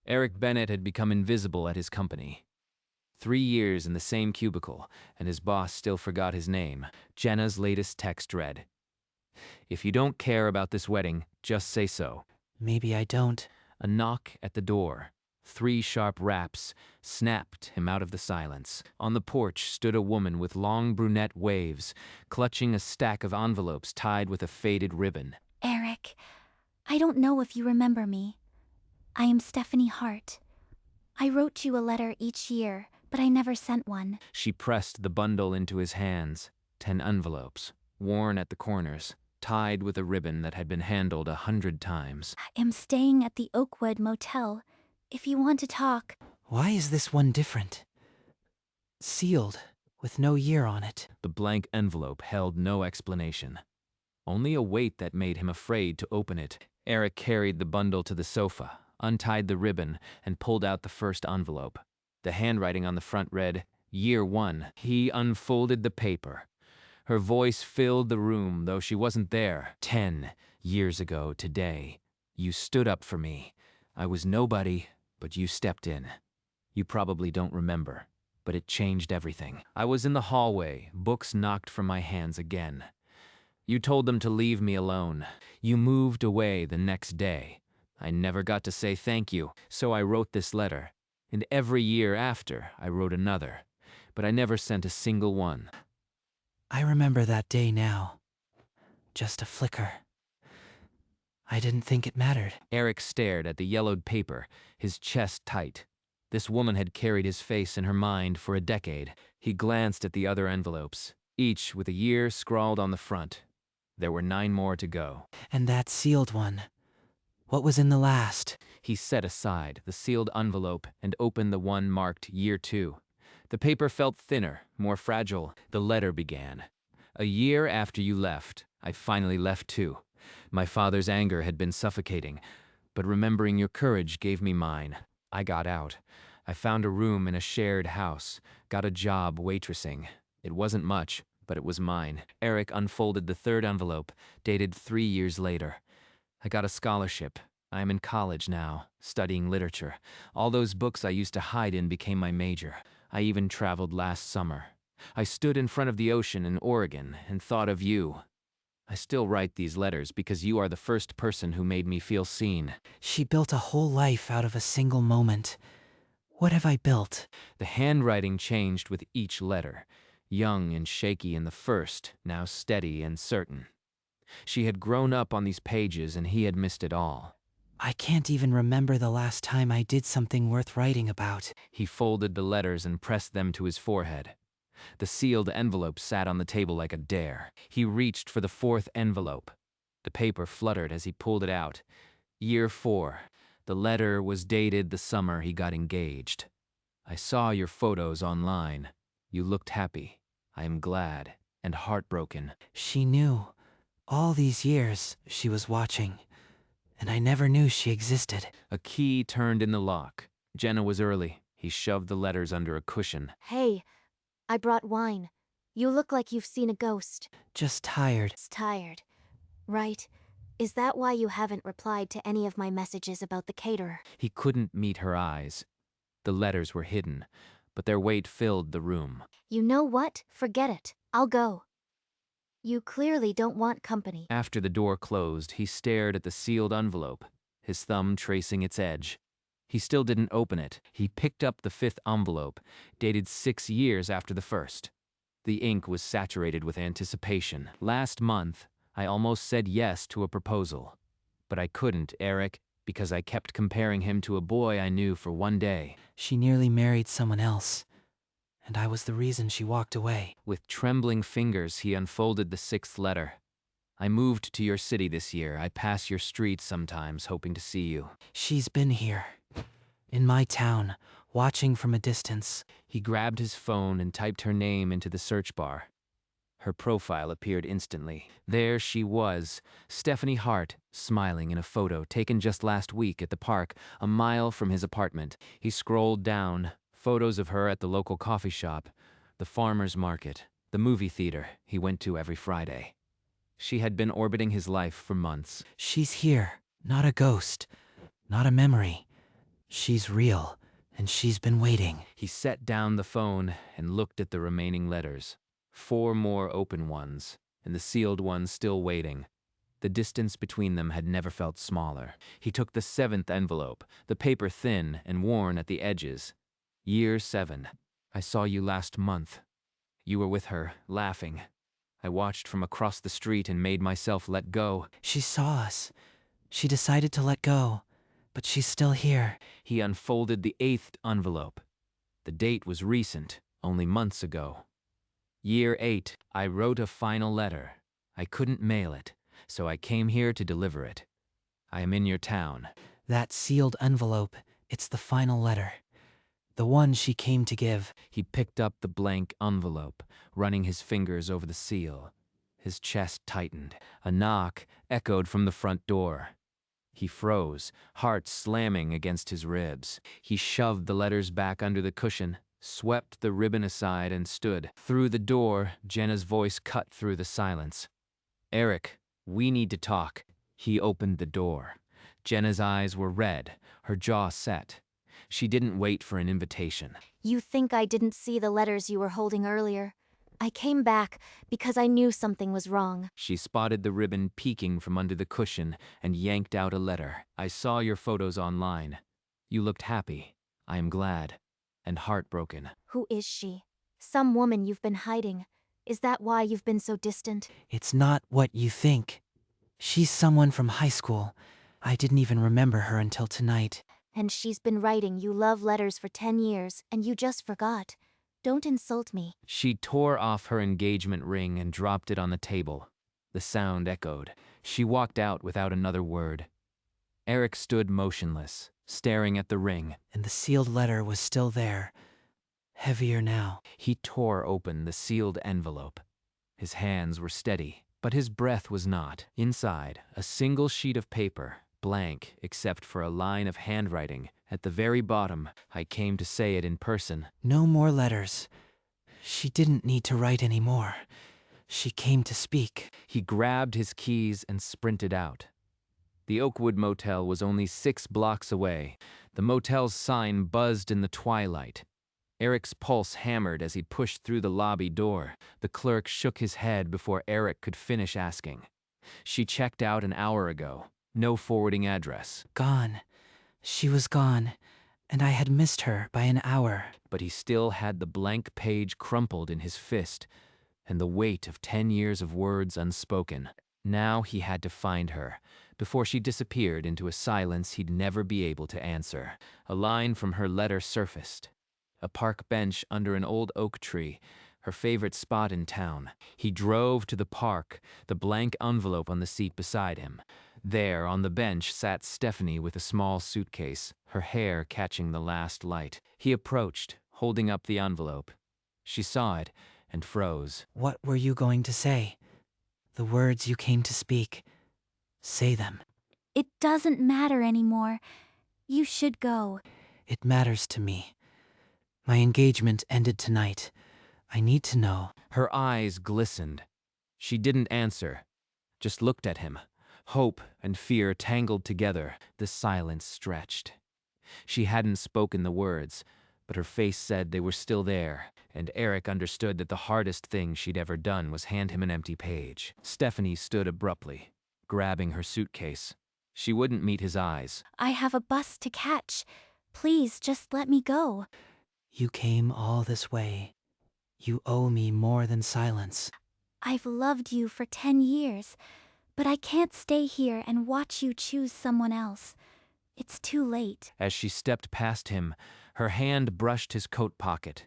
Eric Bennett had become invisible at his company. 3 years in the same cubicle, and his boss still forgot his name. Jenna's latest text read, "If you don't care about this wedding, just say so." Maybe I don't. A knock at the door. 3 sharp raps snapped him out of the silence. On the porch stood a woman with long brunette waves, clutching a stack of envelopes tied with a faded ribbon. Eric, I don't know if you remember me. I am Stephanie Hart. I wrote you a letter each year, but I never sent one. She pressed the bundle into his hands. 10 envelopes, worn at the corners, tied with a ribbon that had been handled 100 times. I am staying at the Oakwood Motel. If you want to talk. Why is this one different? Sealed, with no year on it. The blank envelope held no explanation. Only a weight that made him afraid to open it. Eric carried the bundle to the sofa, untied the ribbon, and pulled out the first envelope. The handwriting on the front read, "Year 1. He unfolded the paper. Her voice filled the room, though she wasn't there. 10 years ago today. You stood up for me. I was nobody, but you stepped in. You probably don't remember, but it changed everything. I was in the hallway, books knocked from my hands again. You told them to leave me alone. You moved away the next day. I never got to say thank you, so I wrote this letter. And every year after, I wrote another. But I never sent a single one." I remember that day now. Just a flicker. I didn't think it mattered. Eric stared at the yellowed paper, his chest tight. This woman had carried his face in her mind for a decade. He glanced at the other envelopes, each with a year scrawled on the front. There were 9 more to go. And that sealed one. What was in the last? He set aside the sealed envelope and opened the one marked Year 2. The paper felt thinner, more fragile. The letter began. "A year after you left, I finally left too. My father's anger had been suffocating, but remembering your courage gave me mine. I got out. I found a room in a shared house, got a job waitressing. It wasn't much, but it was mine." Eric unfolded the third envelope, dated 3 years later. "I got a scholarship. I am in college now, studying literature. All those books I used to hide in became my major. I even traveled last summer. I stood in front of the ocean in Oregon and thought of you. I still write these letters because you are the first person who made me feel seen." She built a whole life out of a single moment. What have I built? The handwriting changed with each letter. Young and shaky in the first, now steady and certain. She had grown up on these pages and he had missed it all. I can't even remember the last time I did something worth writing about. He folded the letters and pressed them to his forehead. The sealed envelope sat on the table like a dare. He reached for the 4th envelope. The paper fluttered as he pulled it out. Year 4. The letter was dated the summer he got engaged. "I saw your photos online. You looked happy. I am glad and heartbroken." She knew. All these years, she was watching. And I never knew she existed. A key turned in the lock. Jenna was early. He shoved the letters under a cushion. Hey, I brought wine. You look like you've seen a ghost. Just tired. It's tired. Right? Is that why you haven't replied to any of my messages about the caterer? He couldn't meet her eyes. The letters were hidden, but their weight filled the room. You know what? Forget it. I'll go. You clearly don't want company. After the door closed, he stared at the sealed envelope, his thumb tracing its edge. He still didn't open it. He picked up the 5th envelope, dated 6 years after the first. The ink was saturated with anticipation. "Last month, I almost said yes to a proposal. But I couldn't, Eric, because I kept comparing him to a boy I knew for one day." She nearly married someone else. And I was the reason she walked away. With trembling fingers, he unfolded the 6th letter. "I moved to your city this year. I pass your streets sometimes, hoping to see you." She's been here. In my town, watching from a distance. He grabbed his phone and typed her name into the search bar. Her profile appeared instantly. There she was, Stephanie Hart, smiling in a photo taken just last week at the park, a mile from his apartment. He scrolled down, photos of her at the local coffee shop, the farmer's market, the movie theater he went to every Friday. She had been orbiting his life for months. She's here, not a ghost, not a memory. She's real, and she's been waiting. He set down the phone and looked at the remaining letters. 4 more open ones, and the sealed ones still waiting. The distance between them had never felt smaller. He took the 7th envelope, the paper thin and worn at the edges. Year 7. I saw you last month. You were with her, laughing. I watched from across the street and made myself let go. She saw us. She decided to let go, but she's still here. He unfolded the 8th envelope. The date was recent, only months ago. Year 8. I wrote a final letter. I couldn't mail it, so I came here to deliver it. I am in your town. That sealed envelope, it's the final letter. The one she came to give. He picked up the blank envelope, running his fingers over the seal. His chest tightened. A knock echoed from the front door. He froze, heart slamming against his ribs. He shoved the letters back under the cushion, swept the ribbon aside, and stood. Through the door, Jenna's voice cut through the silence. Eric, we need to talk. He opened the door. Jenna's eyes were red, her jaw set. She didn't wait for an invitation. You think I didn't see the letters you were holding earlier? I came back because I knew something was wrong. She spotted the ribbon peeking from under the cushion and yanked out a letter. I saw your photos online. You looked happy. I am glad. And heartbroken. Who is she? Some woman you've been hiding. Is that why you've been so distant? It's not what you think. She's someone from high school. I didn't even remember her until tonight. And she's been writing you love letters for 10 years, and you just forgot. Don't insult me. She tore off her engagement ring and dropped it on the table. The sound echoed. She walked out without another word. Eric stood motionless, staring at the ring. And the sealed letter was still there. Heavier now. He tore open the sealed envelope. His hands were steady, but his breath was not. Inside, a single sheet of paper, blank except for a line of handwriting. At the very bottom, I came to say it in person. No more letters. She didn't need to write any more. She came to speak. He grabbed his keys and sprinted out. The Oakwood Motel was only 6 blocks away. The motel's sign buzzed in the twilight. Eric's pulse hammered as he pushed through the lobby door. The clerk shook his head before Eric could finish asking. She checked out an hour ago. No forwarding address. Gone. She was gone, and I had missed her by an hour. But he still had the blank page crumpled in his fist, and the weight of 10 years of words unspoken. Now he had to find her, before she disappeared into a silence he'd never be able to answer. A line from her letter surfaced. A park bench under an old oak tree, her favorite spot in town. He drove to the park, the blank envelope on the seat beside him. There, on the bench, sat Stephanie with a small suitcase, her hair catching the last light. He approached, holding up the envelope. She saw it and froze. What were you going to say? The words you came to speak. Say them. It doesn't matter anymore. You should go. It matters to me. My engagement ended tonight. I need to know. Her eyes glistened. She didn't answer, just looked at him. Hope and fear tangled together. The silence stretched. She hadn't spoken the words, but her face said they were still there, and Eric understood that the hardest thing she'd ever done was hand him an empty page. Stephanie stood abruptly, grabbing her suitcase. She wouldn't meet his eyes. I have a bus to catch. Please just let me go. You came all this way. You owe me more than silence. I've loved you for 10 years, but I can't stay here and watch you choose someone else. It's too late. As she stepped past him, her hand brushed his coat pocket.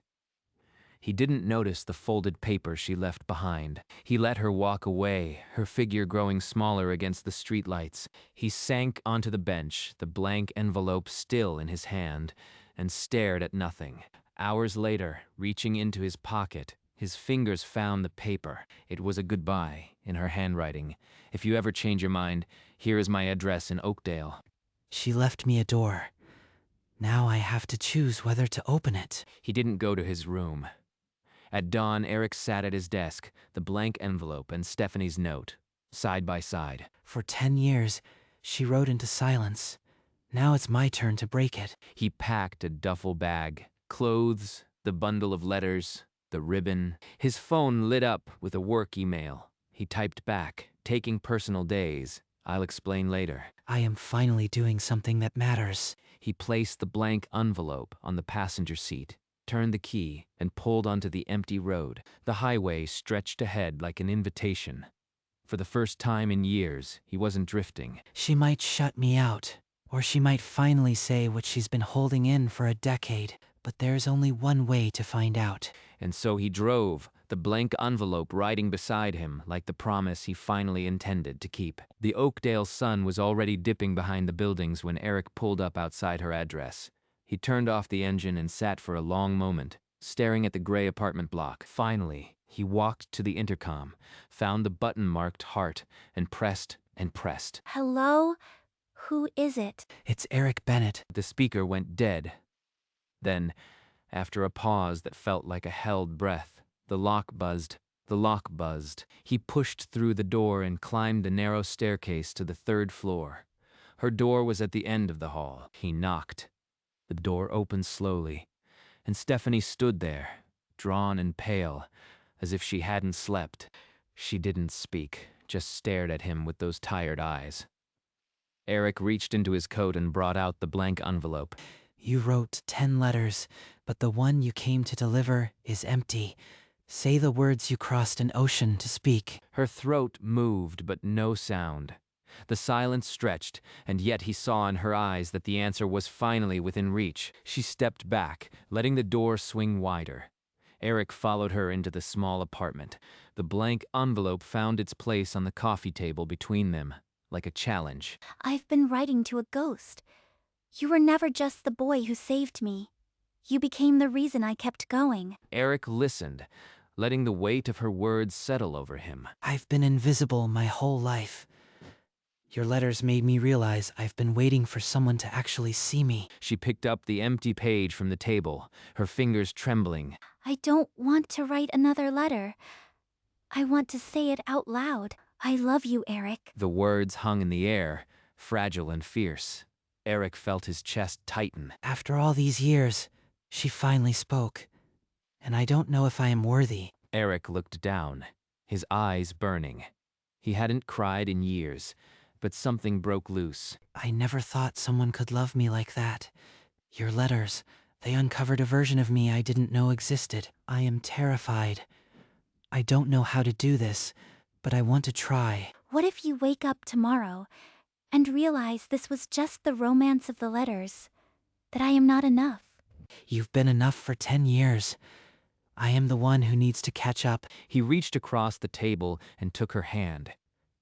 He didn't notice the folded paper she left behind. He let her walk away, her figure growing smaller against the streetlights. He sank onto the bench, the blank envelope still in his hand, and stared at nothing. Hours later, reaching into his pocket, his fingers found the paper. It was a goodbye, in her handwriting. If you ever change your mind, here is my address in Oakdale. She left me a door. Now I have to choose whether to open it. He didn't go to his room. At dawn, Eric sat at his desk, the blank envelope and Stephanie's note, side by side. For 10 years, she wrote into silence. Now it's my turn to break it. He packed a duffel bag, clothes, the bundle of letters, the ribbon. His phone lit up with a work email. He typed back, taking personal days. I'll explain later. I am finally doing something that matters. He placed the blank envelope on the passenger seat, turned the key, and pulled onto the empty road. The highway stretched ahead like an invitation. For the first time in years, he wasn't drifting. She might shut me out, or she might finally say what she's been holding in for a decade. But there's only one way to find out. And so he drove, the blank envelope riding beside him like the promise he finally intended to keep. The Oakdale sun was already dipping behind the buildings when Eric pulled up outside her address. He turned off the engine and sat for a long moment, staring at the gray apartment block. Finally, he walked to the intercom, found the button marked heart, and pressed and pressed. Hello? Who is it? It's Eric Bennett. The speaker went dead. Then, after a pause that felt like a held breath, the lock buzzed. The lock buzzed. He pushed through the door and climbed the narrow staircase to the 3rd floor. Her door was at the end of the hall. He knocked. The door opened slowly, and Stephanie stood there, drawn and pale, as if she hadn't slept. She didn't speak, just stared at him with those tired eyes. Eric reached into his coat and brought out the blank envelope. You wrote 10 letters, but the one you came to deliver is empty. Say the words you crossed an ocean to speak. Her throat moved, but no sound. The silence stretched, and yet he saw in her eyes that the answer was finally within reach. She stepped back, letting the door swing wider. Eric followed her into the small apartment. The blank envelope found its place on the coffee table between them, like a challenge. I've been writing to a ghost. You were never just the boy who saved me. You became the reason I kept going. Eric listened, letting the weight of her words settle over him. I've been invisible my whole life. Your letters made me realize I've been waiting for someone to actually see me. She picked up the empty page from the table, her fingers trembling. I don't want to write another letter. I want to say it out loud. I love you, Eric. The words hung in the air, fragile and fierce. Eric felt his chest tighten. After all these years, she finally spoke. And I don't know if I am worthy. Eric looked down, his eyes burning. He hadn't cried in years, but something broke loose. I never thought someone could love me like that. Your letters, they uncovered a version of me I didn't know existed. I am terrified. I don't know how to do this, but I want to try. What if you wake up tomorrow and realize this was just the romance of the letters, that I am not enough? You've been enough for 10 years. I am the one who needs to catch up. He reached across the table and took her hand.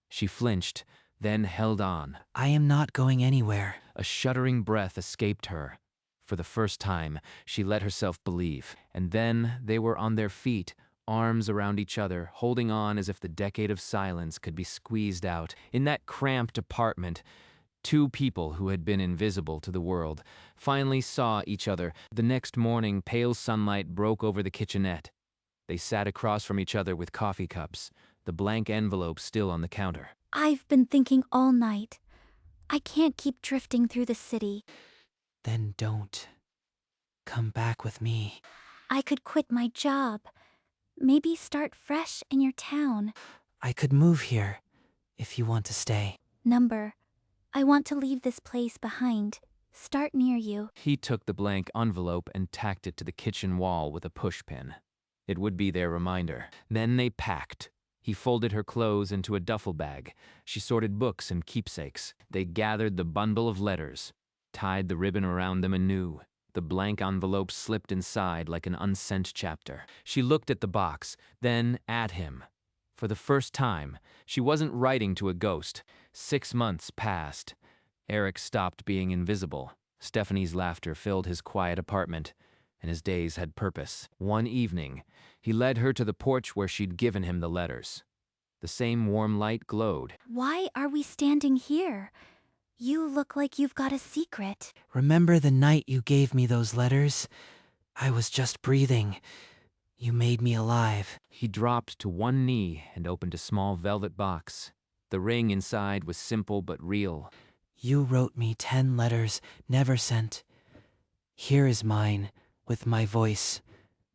She flinched, then held on. I am not going anywhere. A shuddering breath escaped her. For the first time, she let herself believe. And then they were on their feet, arms around each other, holding on as if the decade of silence could be squeezed out. In that cramped apartment, two people who had been invisible to the world finally saw each other. The next morning, pale sunlight broke over the kitchenette. They sat across from each other with coffee cups, the blank envelope still on the counter. I've been thinking all night. I can't keep drifting through the city. Then don't. Come back with me. I could quit my job. Maybe start fresh in your town. I could move here, if you want to stay. Number. I want to leave this place behind. Start near you. He took the blank envelope and tacked it to the kitchen wall with a pushpin. It would be their reminder. Then they packed. He folded her clothes into a duffel bag. She sorted books and keepsakes. They gathered the bundle of letters, tied the ribbon around them anew. The blank envelope slipped inside like an unsent chapter. She looked at the box, then at him. For the first time, she wasn't writing to a ghost. 6 months passed. Eric stopped being invisible. Stephanie's laughter filled his quiet apartment, and his days had purpose. One evening, he led her to the porch where she'd given him the letters. The same warm light glowed. Why are we standing here? You look like you've got a secret. Remember the night you gave me those letters? I was just breathing. You made me alive. He dropped to one knee and opened a small velvet box. The ring inside was simple but real. You wrote me 10 letters, never sent. Here is mine, with my voice.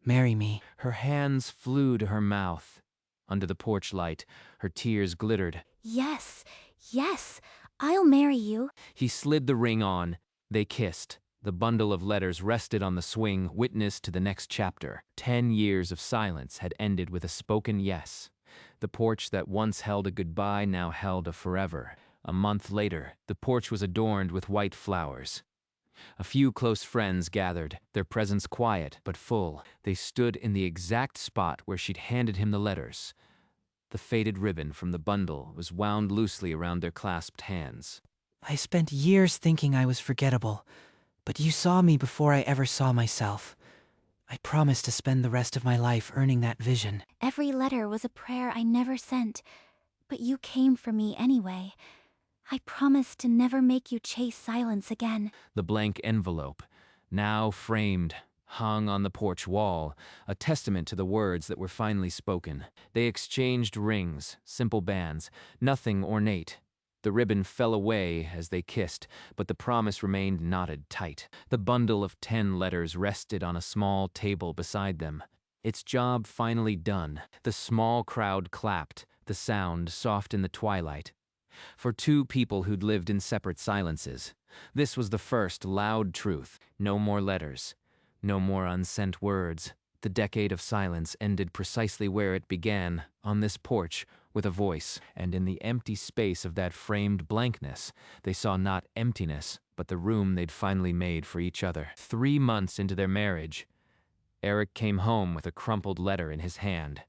Marry me. Her hands flew to her mouth. Under the porch light, her tears glittered. Yes, yes, I'll marry you. He slid the ring on. They kissed. The bundle of letters rested on the swing, witness to the next chapter. 10 years of silence had ended with a spoken yes. The porch that once held a goodbye now held a forever. A month later, the porch was adorned with white flowers. A few close friends gathered, their presence quiet but full. They stood in the exact spot where she'd handed him the letters. The faded ribbon from the bundle was wound loosely around their clasped hands. I spent years thinking I was forgettable, but you saw me before I ever saw myself. I promised to spend the rest of my life earning that vision. Every letter was a prayer I never sent, but you came for me anyway. I promised to never make you chase silence again. The blank envelope, now framed, hung on the porch wall, a testament to the words that were finally spoken. They exchanged rings, simple bands, nothing ornate. The ribbon fell away as they kissed, but the promise remained knotted tight. The bundle of 10 letters rested on a small table beside them. Its job finally done, the small crowd clapped, the sound soft in the twilight. For two people who'd lived in separate silences, this was the first loud truth. No more letters. No more unsent words. The decade of silence ended precisely where it began, on this porch, with a voice. And in the empty space of that framed blankness, they saw not emptiness, but the room they'd finally made for each other. 3 months into their marriage, Eric came home with a crumpled letter in his hand.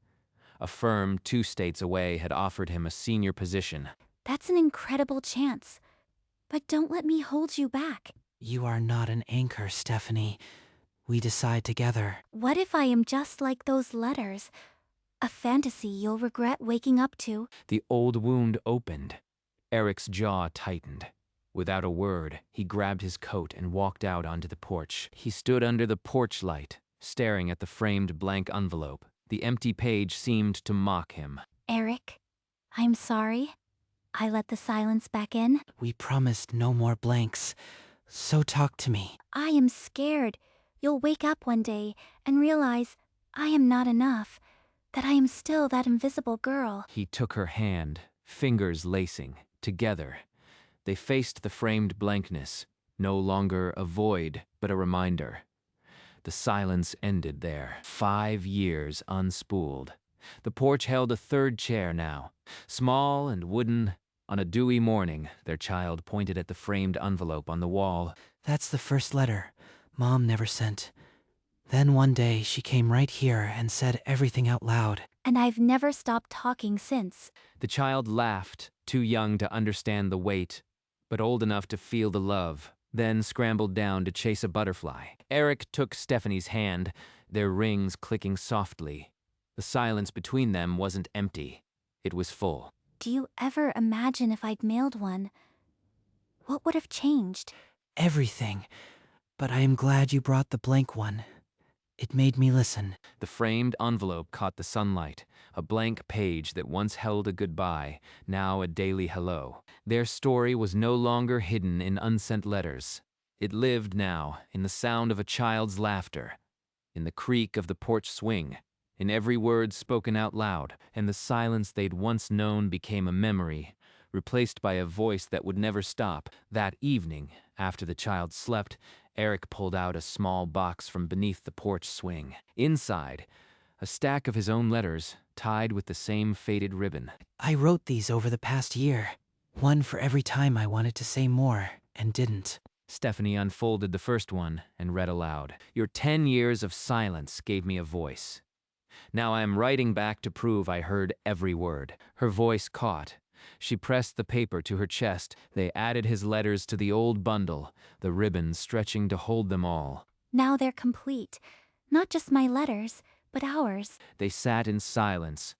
A firm 2 states away had offered him a senior position. That's an incredible chance. But don't let me hold you back. You are not an anchor, Stephanie. We decide together. What if I am just like those letters? A fantasy you'll regret waking up to? The old wound opened. Eric's jaw tightened. Without a word, he grabbed his coat and walked out onto the porch. He stood under the porch light, staring at the framed blank envelope. The empty page seemed to mock him. Eric, I'm sorry. I let the silence back in. We promised no more blanks, so talk to me. I am scared. You'll wake up one day and realize I am not enough, that I am still that invisible girl. He took her hand, fingers lacing, together. They faced the framed blankness, no longer a void, but a reminder. The silence ended there. 5 years unspooled. The porch held a 3rd chair now, small and wooden. On a dewy morning, their child pointed at the framed envelope on the wall. That's the first letter. Mom never sent. Then one day she came right here and said everything out loud. And I've never stopped talking since. The child laughed, too young to understand the weight, but old enough to feel the love, then scrambled down to chase a butterfly. Eric took Stephanie's hand, their rings clicking softly. The silence between them wasn't empty. It was full. Do you ever imagine if I'd mailed one? What would have changed? Everything. But I am glad you brought the blank one. It made me listen. The framed envelope caught the sunlight, a blank page that once held a goodbye, now a daily hello. Their story was no longer hidden in unsent letters. It lived now in the sound of a child's laughter, in the creak of the porch swing, in every word spoken out loud, and the silence they'd once known became a memory, replaced by a voice that would never stop. That evening, after the child slept, Eric pulled out a small box from beneath the porch swing. Inside, a stack of his own letters, tied with the same faded ribbon. I wrote these over the past year. One for every time I wanted to say more, and didn't. Stephanie unfolded the first one and read aloud. Your 10 years of silence gave me a voice. Now I am writing back to prove I heard every word. Her voice caught. She pressed the paper to her chest. They added his letters to the old bundle, the ribbon stretching to hold them all. Now they're complete. Not just my letters, but ours. They sat in silence.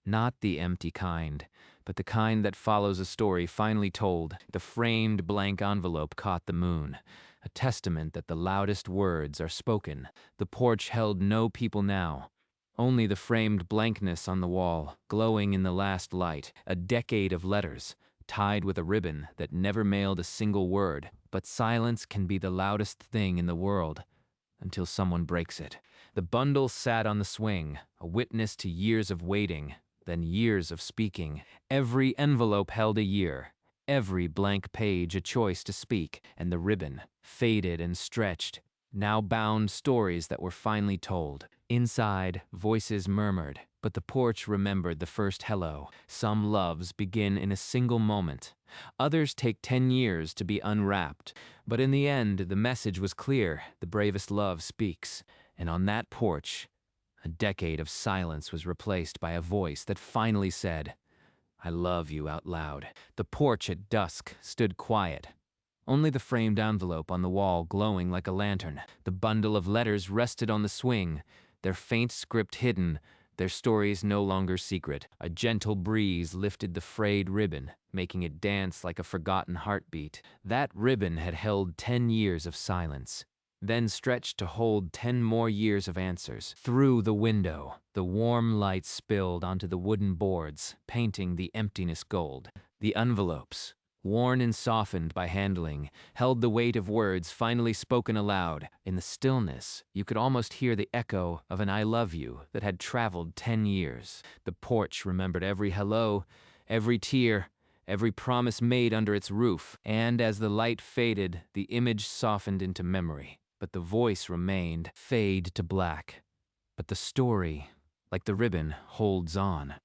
Not the empty kind, but the kind that follows a story finally told. The framed blank envelope caught the moon, a testament that the loudest words are spoken. The porch held no people now. Only the framed blankness on the wall, glowing in the last light. A decade of letters, tied with a ribbon that never mailed a single word. But silence can be the loudest thing in the world until someone breaks it. The bundle sat on the swing, a witness to years of waiting, then years of speaking. Every envelope held a year, every blank page a choice to speak, and the ribbon, faded and stretched, now bound stories that were finally told. Inside, voices murmured, but the porch remembered the first hello. Some loves begin in a single moment. Others take 10 years to be unwrapped. But in the end, the message was clear: the bravest love speaks. And on that porch, a decade of silence was replaced by a voice that finally said, "I love you," out loud. The porch at dusk stood quiet. Only the framed envelope on the wall glowing like a lantern. The bundle of letters rested on the swing, their faint script hidden, their stories no longer secret. A gentle breeze lifted the frayed ribbon, making it dance like a forgotten heartbeat. That ribbon had held 10 years of silence, then stretched to hold 10 more years of answers. Through the window, the warm light spilled onto the wooden boards, painting the emptiness gold. The envelopes, worn and softened by handling, held the weight of words finally spoken aloud. In the stillness, you could almost hear the echo of an "I love you" that had traveled 10 years. The porch remembered every hello, every tear, every promise made under its roof. And as the light faded, the image softened into memory. But the voice remained, fade to black. But the story, like the ribbon, holds on.